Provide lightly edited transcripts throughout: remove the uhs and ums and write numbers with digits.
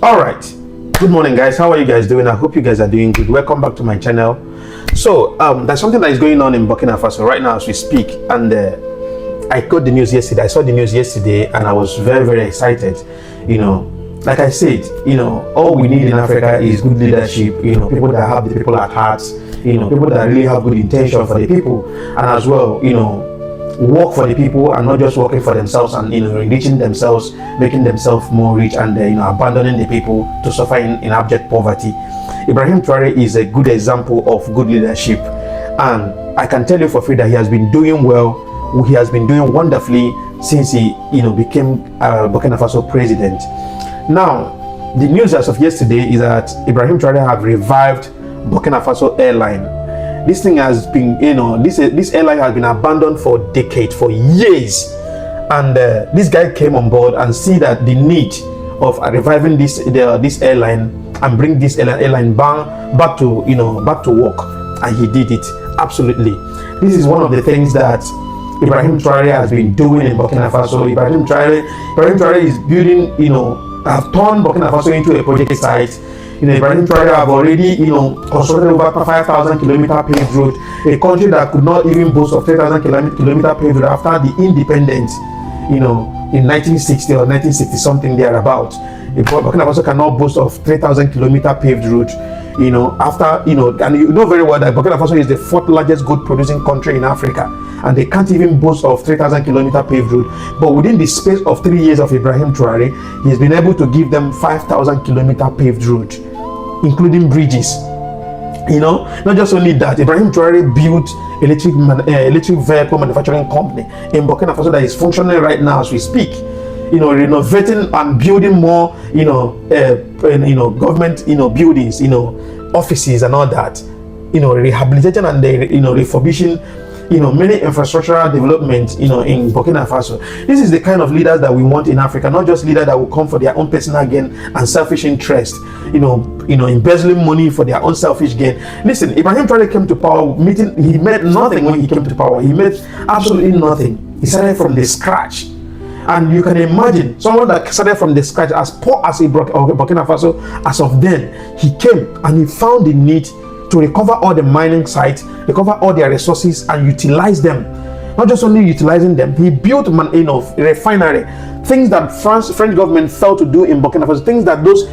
All right, good morning guys. How are you guys doing? I hope you guys are doing good. Welcome back to my channel. So there's something that is going on in Burkina Faso right now as we speak, and I got the news yesterday. I saw the news yesterday and I was very excited. Like I said, all we need in Africa is good leadership, people that have the people at heart, people that really have good intention for the people, and as well, work for the people and not just working for themselves and enriching themselves, making themselves more rich, and abandoning the people to suffer in abject poverty. Ibrahim Traoré is a good example of good leadership, and I can tell you for free that he has been doing well. He has been doing wonderfully since he became Burkina Faso president. Now the news as of yesterday is that Ibrahim Traoré have revived Burkina Faso airline. This thing has been, this airline has been abandoned for decades, for years, and this guy came on board and see that the need of reviving this airline and bring this airline back to work, and he did it absolutely. This is one of the things that Ibrahim Traoré has been doing in Burkina Faso. Ibrahim Traoré is building, have turned Burkina Faso into a project site. Ibrahim Traoré have already, constructed over 5,000 kilometer paved road, a country that could not even boast of 3,000 kilometer paved road after the independence, in 1960 or 1960 something thereabout. Burkina Faso cannot boast of 3,000 kilometer paved road, after, and you know very well that Burkina Faso is the fourth largest gold producing country in Africa, and they can't even boast of 3,000 kilometer paved road. But within the space of 3 years of Ibrahim Traoré, he's been able to give them 5,000 kilometer paved road, including bridges. Not just only that, Ibrahim Traoré built electric vehicle manufacturing company in Burkina Faso that is functioning right now as we speak. Renovating and building more, government, buildings, offices and all that. Rehabilitating and refurbishing, many infrastructural development, in Burkina Faso. This is the kind of leaders that we want in Africa, not just leaders that will come for their own personal gain and selfish interest, embezzling money for their own selfish gain. Listen, Ibrahim Traoré came to power, he made nothing when he came to power. He made absolutely nothing. He started from the scratch. And you can imagine someone that started from the scratch, as poor as Burkina Faso as of then. He came and he found the need to recover all the mining sites, recover all their resources and utilize them. Not just only utilizing them, he built a refinery, things that French government failed to do in Burkina Faso, things that those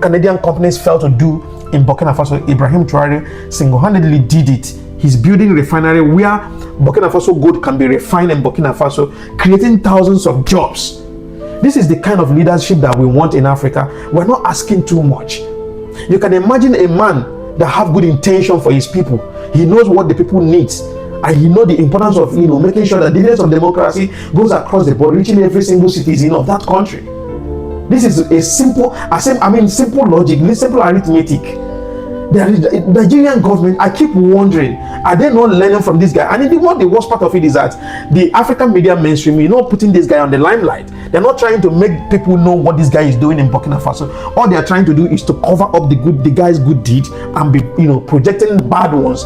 Canadian companies failed to do in Burkina Faso. Ibrahim Traoré single-handedly did it. He's building a refinery where Burkina Faso gold can be refined in Burkina Faso, creating thousands of jobs. This is the kind of leadership that we want in Africa. We're not asking too much. You can imagine a man that have good intention for his people. He knows what the people need, and he knows the importance of making sure that the dividends of democracy goes across the board, reaching every single citizen of that country. This is a simple logic, simple arithmetic. The Nigerian government, I keep wondering, are they not learning from this guy? And the worst part of it is that the African media mainstream, putting this guy on the limelight. They're not trying to make people know what this guy is doing in Burkina Faso. All they are trying to do is to cover up the guy's good deed and be, projecting bad ones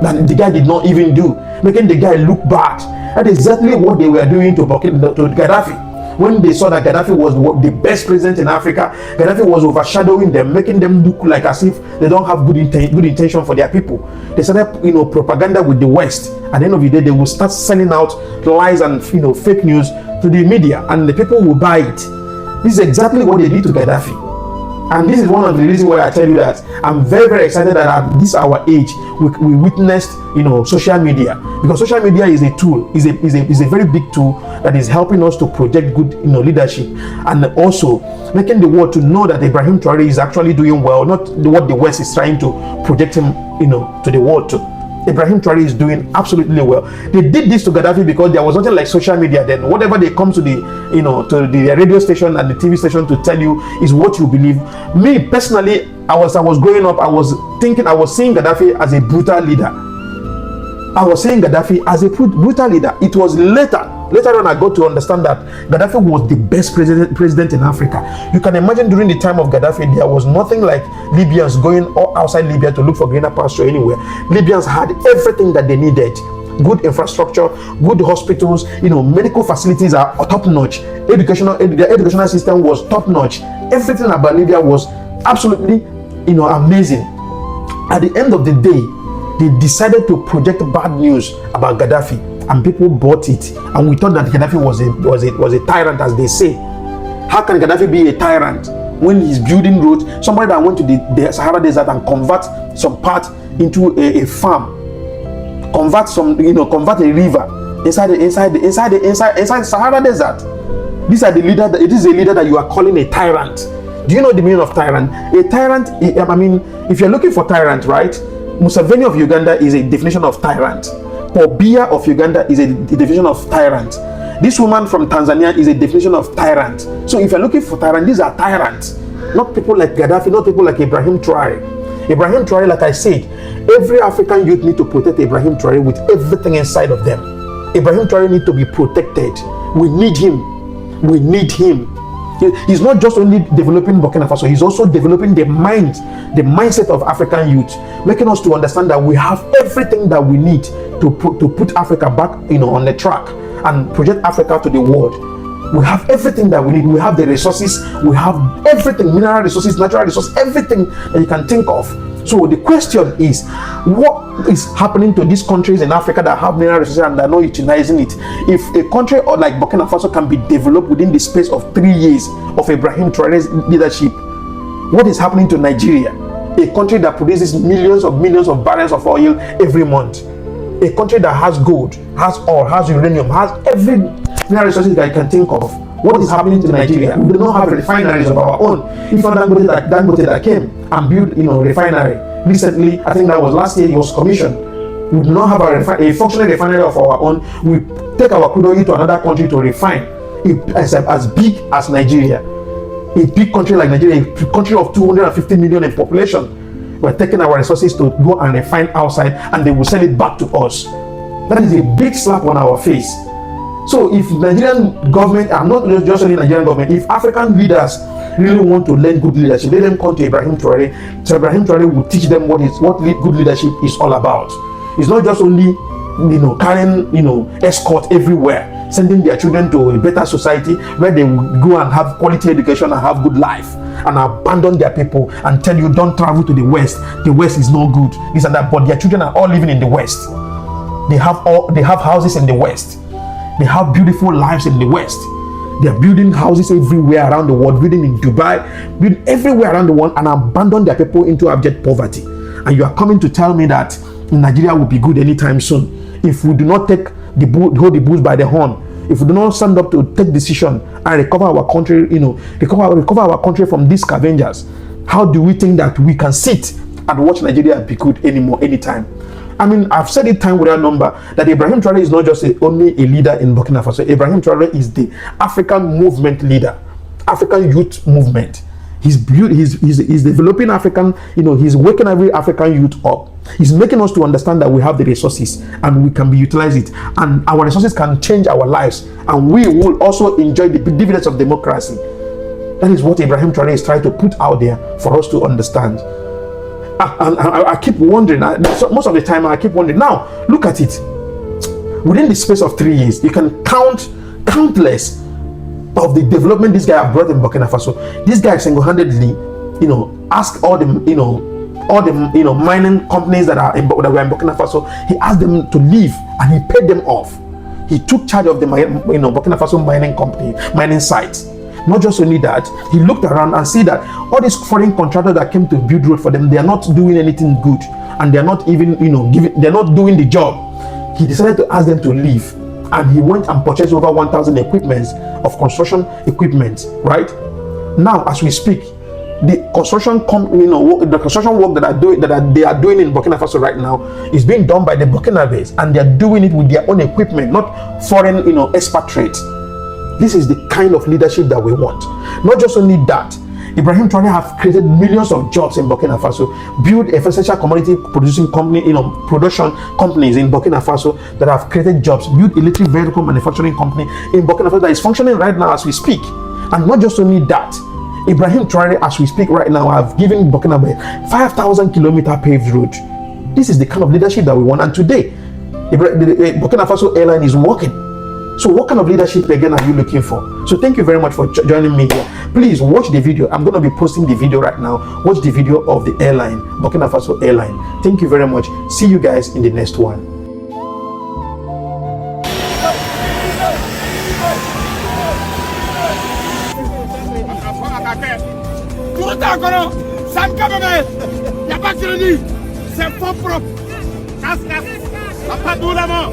that the guy did not even do, making the guy look bad. That's exactly what they were doing to Gaddafi. When they saw that Gaddafi was the best president in Africa, Gaddafi was overshadowing them, making them look like as if they don't have good intention for their people. They started, propaganda with the West. At the end of the day, they will start sending out lies and fake news to the media, and the people will buy it. This is exactly what they did to Gaddafi. And this is one of the reasons why I tell you that I'm very excited that at this our age we witnessed social media, because social media is a tool, is a very big tool that is helping us to project good leadership, and also making the world to know that Ibrahim Traoré is actually doing well, not what the West is trying to project him to the world to. Ibrahim Traoré is doing absolutely well. They did this to Gaddafi because there was nothing like social media then. Whatever they come to the radio station and the TV station to tell you is what you believe. Me personally, I was growing up, I was seeing Gaddafi as a brutal leader. It was later on I got to understand that Gaddafi was the best president in Africa. You can imagine during the time of Gaddafi, there was nothing like Libyans going outside Libya to look for greener pasture anywhere. Libyans had everything that they needed. Good infrastructure, good hospitals, medical facilities are top notch. The educational system was top notch. Everything about Libya was absolutely, amazing. At the end of the day, they decided to project bad news about Gaddafi, and people bought it. And we thought that Gaddafi was a tyrant, as they say. How can Gaddafi be a tyrant when he's building roads? Somebody that went to the Sahara Desert and convert some part into a farm, convert a river inside the Sahara Desert. These are the leader. It is a leader that you are calling a tyrant. Do you know the meaning of tyrant? A tyrant, if you're looking for tyrant, right? Museveni of Uganda is a definition of tyrant. Paul Biya of Uganda is a definition of tyrant. This woman from Tanzania is a definition of tyrant. So if you're looking for tyrant, these are tyrants. Not people like Gaddafi, not people like Ibrahim Traoré. Ibrahim Traoré, like I said, every African youth need to protect Ibrahim Traoré with everything inside of them. Ibrahim Traoré need to be protected. We need him. We need him. He's not just only developing Burkina Faso, he's also developing the mindset of African youth, making us to understand that we have everything that we need to put Africa back, on the track and project Africa to the world. We have everything that we need. We have the resources, we have everything, mineral resources, natural resources, everything that you can think of. So the question is, what is happening to these countries in Africa that have mineral resources and are not utilizing it? If a country like Burkina Faso can be developed within the space of 3 years of Ibrahim Traoré's leadership, what is happening to Nigeria? A country that produces millions of barrels of oil every month. A country that has gold, has oil, has uranium, has every mineral resources that you can think of. What is happening to Nigeria? We do not have refineries of our own. If Dangote that came and built, refinery recently, I think that was last year, it was commissioned. We do not have a functioning refinery of our own. We take our crude oil to another country to refine. As big as Nigeria, a big country like Nigeria, a country of 250 million in population, we're taking our resources to go and refine outside, and they will sell it back to us. That is a big slap on our face. So if Nigerian government, I'm not just only Nigerian government, if African leaders really want to learn good leadership, let them come to Ibrahim Traoré. So Ibrahim Traoré will teach them what good leadership is all about. It's not just only, carrying, escort everywhere, sending their children to a better society where they will go and have quality education and have good life, and abandon their people and tell you don't travel to the West. The West is no good. This and that. But their children are all living in the West. They have houses in the West. They have beautiful lives in the West. They are building houses everywhere around the world, building in Dubai, building everywhere around the world, and abandon their people into abject poverty. And you are coming to tell me that Nigeria will be good anytime soon if we do not hold the bulls by the horn. If we do not stand up to take decision and recover our country, recover our country from these scavengers. How do we think that we can sit and watch Nigeria be good anytime? I've said it time without number that Ibrahim Traoré is not just only a leader in Burkina Faso. Ibrahim Traoré is the African movement leader, African youth movement. He's developing African, he's waking every African youth up. He's making us to understand that we have the resources and we can utilize it, and our resources can change our lives, and we will also enjoy the dividends of democracy. That is what Ibrahim Traoré is trying to put out there for us to understand. I keep wondering, most of the time I keep wondering. Now, look at it. Within the space of 3 years, you can count countless of the development this guy has brought in Burkina Faso. This guy single-handedly, asked all the mining companies that were in Burkina Faso. He asked them to leave, and he paid them off. He took charge of the Burkina Faso mining sites. Not just only that, he looked around and see that all these foreign contractors that came to build road for them, they are not doing anything good, and they are not even, they're not doing the job. He decided to ask them to leave, and he went and purchased over 1,000 equipments of construction equipment. Right now, as we speak, the construction work that they are doing in Burkina Faso right now is being done by the Burkinabés, and they are doing it with their own equipment, not foreign, expatriates. This is the kind of leadership that we want. Not just only that, Ibrahim Traoré have created millions of jobs in Burkina Faso, built essential commodity producing production companies in Burkina Faso that have created jobs, built electric vehicle manufacturing company in Burkina Faso that is functioning right now as we speak. And not just only that, Ibrahim Traoré, as we speak right now, have given Burkina Faso 5,000 kilometer paved road. This is the kind of leadership that we want. And today, the Burkina Faso airline is working. So what kind of leadership again are you looking for? So thank you very much for joining me here. Please watch the video. I'm going to be posting the video right now. Watch the video of the airline, Burkina Faso airline. Thank you very much. See you guys in the next one. C'est faux propre. Pas d'où la mort.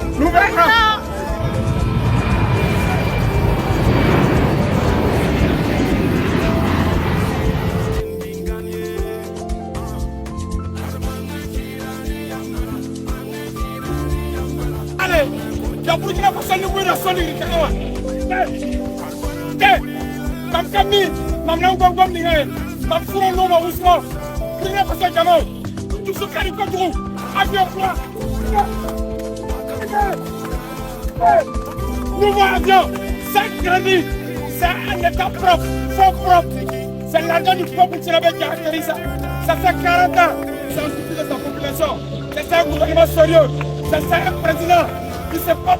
Allez, la Burkina Faso nous voit la solide. Comme Camille, maman Gongom Ningé, ma fille non ma Ousmane, Burkina Faso Jamon, tout ce qui est contre avion plat. Nouveau avion, 5 crédits, c'est un état propre, faux propre. C'est l'argent du peuple qui l'avait caractérisé ça. Ça fait 40 ans, c'est un souci de sa population. C'est un gouvernement sérieux, c'est un président qui ne sait pas.